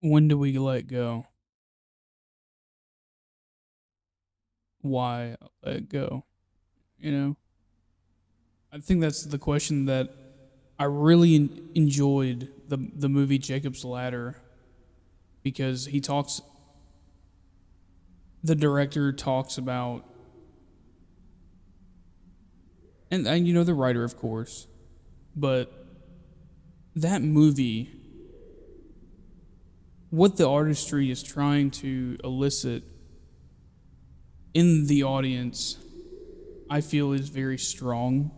When do we let go? Why let go? You know, I think that's the question that I really enjoyed the movie Jacob's Ladder because the director talks about, and the writer, of course, but that movie, what the artistry is trying to elicit in the audience, I feel is very strong.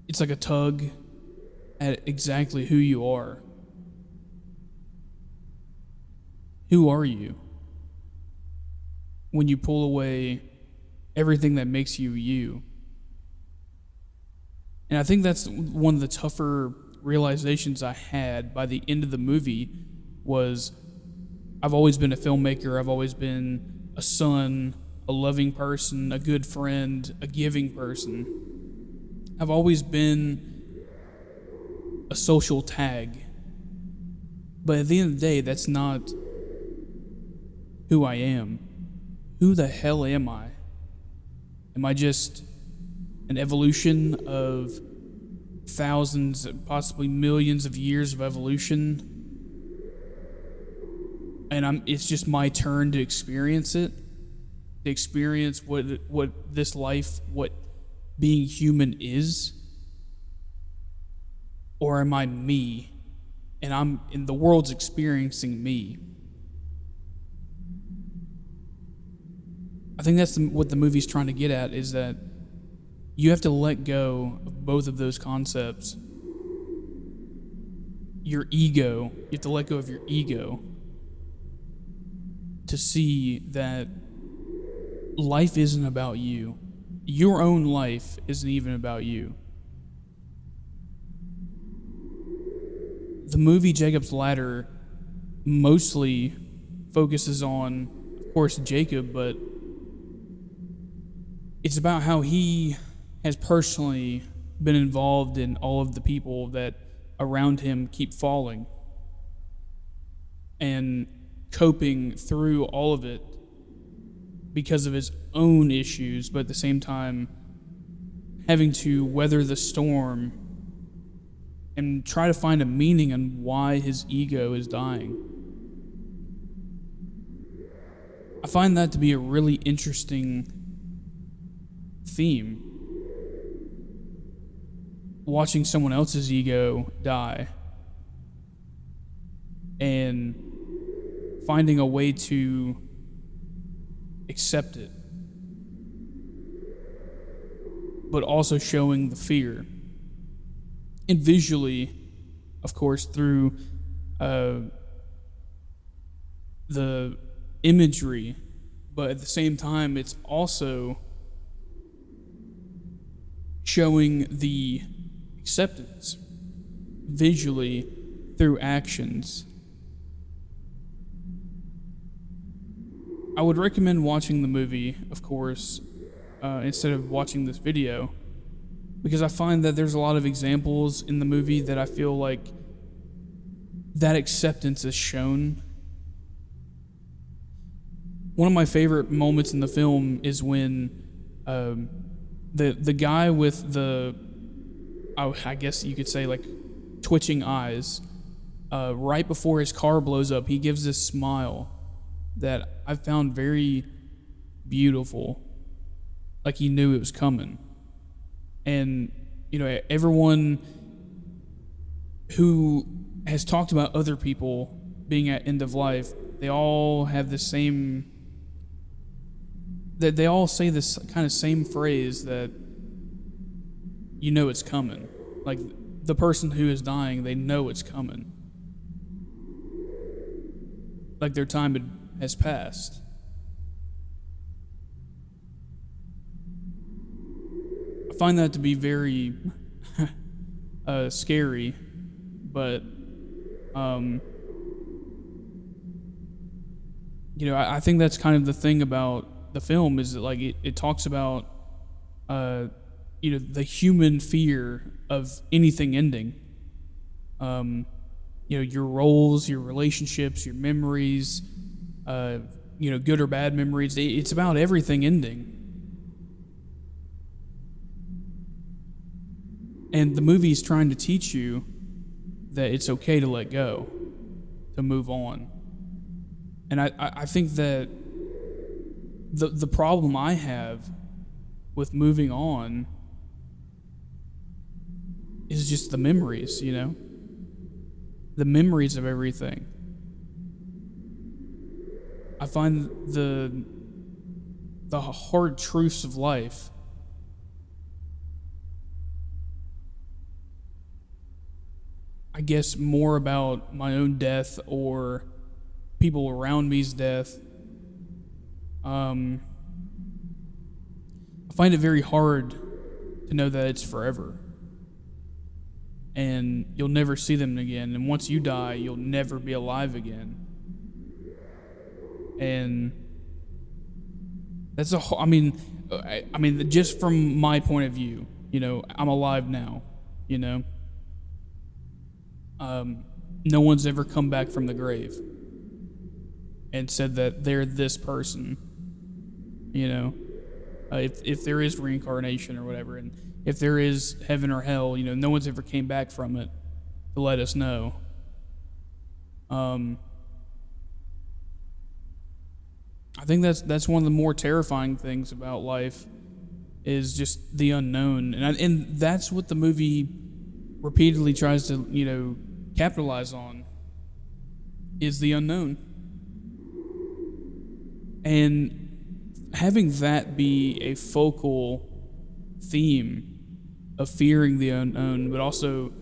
It's like a tug at exactly who you are. Who are you when you pull away everything that makes you you? And I think that's one of the tougher realizations I had by the end of the movie was I've always been a filmmaker, I've always been a son, a loving person, a good friend, a giving person. I've always been a social tag. But at the end of the day, that's not who I am. Who the hell am I? Am I just an evolution of thousands, possibly millions of years of evolution? And it's just my turn to experience it, to experience what this life, what being human is? Or am I me? And the world's experiencing me. I think that's what the movie's trying to get at is that you have to let go of both of those concepts. Your ego, you have to let go of your ego to see that life isn't about you. Your own life isn't even about you. The movie Jacob's Ladder mostly focuses on, of course, Jacob, but it's about how he has personally been involved in all of the people that around him keep falling and coping through all of it because of his own issues, but at the same time having to weather the storm and try to find a meaning on why his ego is dying. I find that to be a really interesting theme. Watching someone else's ego die and finding a way to accept it, but also showing the fear. And visually, of course, through the imagery, but at the same time, it's also showing the acceptance visually through actions. I would recommend watching the movie, of course, instead of watching this video, because I find that there's a lot of examples in the movie that I feel like that acceptance is shown. One of my favorite moments in the film is when the guy with the, I guess you could say, like, twitching eyes, right before his car blows up, he gives this smile that I found very beautiful, like he knew it was coming. And everyone who has talked about other people being at end of life, they all have the same, that they all say this kind of same phrase that it's coming. Like, the person who is dying, they know it's coming. Like their time has passed. I find that to be very scary, but I think that's kind of the thing about the film is that, like, it talks about the human fear of anything ending. your roles, your relationships, your memories, good or bad memories. It's about everything ending. And the movie's trying to teach you that it's okay to let go, to move on. And I think that the problem I have with moving on is just the memories, the memories of everything. I find the hard truths of life I guess more about my own death or people around me's death. I find it very hard to know that it's forever. And you'll never see them again. And once you die, you'll never be alive again. And that's just from my point of view, I'm alive now, no one's ever come back from the grave and said that they're this person, if there is reincarnation or whatever, and if there is heaven or hell, no one's ever came back from it to let us know. I think that's one of the more terrifying things about life is just the unknown, and that's what the movie repeatedly tries to capitalize on, is the unknown. And having that be a focal theme of fearing the unknown, but also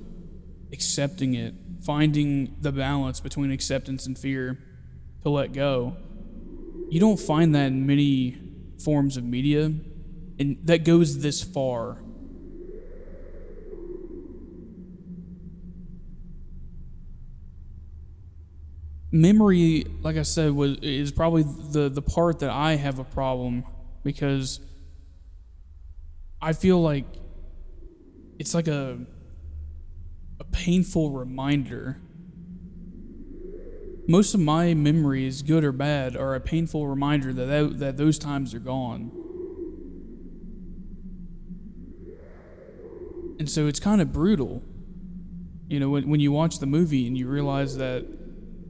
accepting it, finding the balance between acceptance and fear to let go. You don't find that in many forms of media, and that goes this far. Memory, like I said, is probably the part that I have a problem, because I feel like it's like a painful reminder. Most of my memories, good or bad, are a painful reminder that those times are gone. And so it's kind of brutal, when you watch the movie and you realize that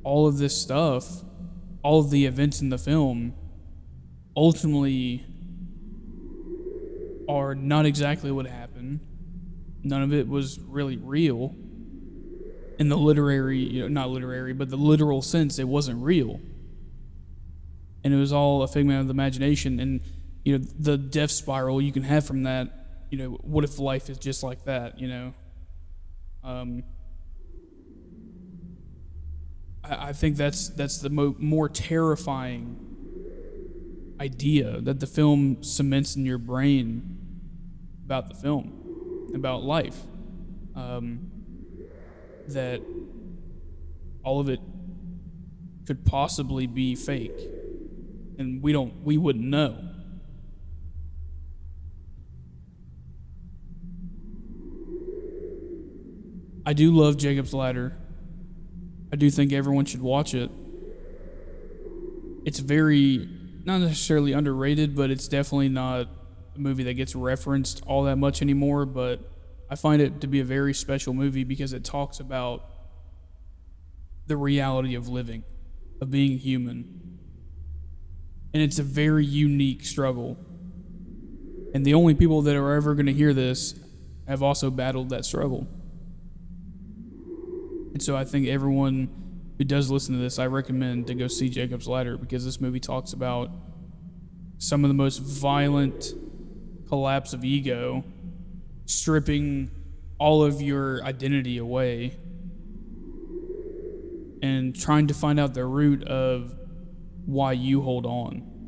all of this stuff, all of the events in the film, ultimately are not exactly what happened. None of it was really real. In the not literary, but the literal sense, it wasn't real. And it was all a figment of the imagination. And, the death spiral you can have from that, what if life is just like that, I think that's the more terrifying idea that the film cements in your brain about the film, about life. That all of it could possibly be fake, and we wouldn't know. I do love Jacob's Ladder. I do think everyone should watch it. It's very, not necessarily underrated, but it's definitely not a movie that gets referenced all that much anymore, but I find it to be a very special movie because it talks about the reality of living, of being human. And it's a very unique struggle. And the only people that are ever going to hear this have also battled that struggle. And so I think everyone who does listen to this, I recommend to go see Jacob's Ladder, because this movie talks about some of the most violent collapse of ego, stripping all of your identity away and trying to find out the root of why you hold on.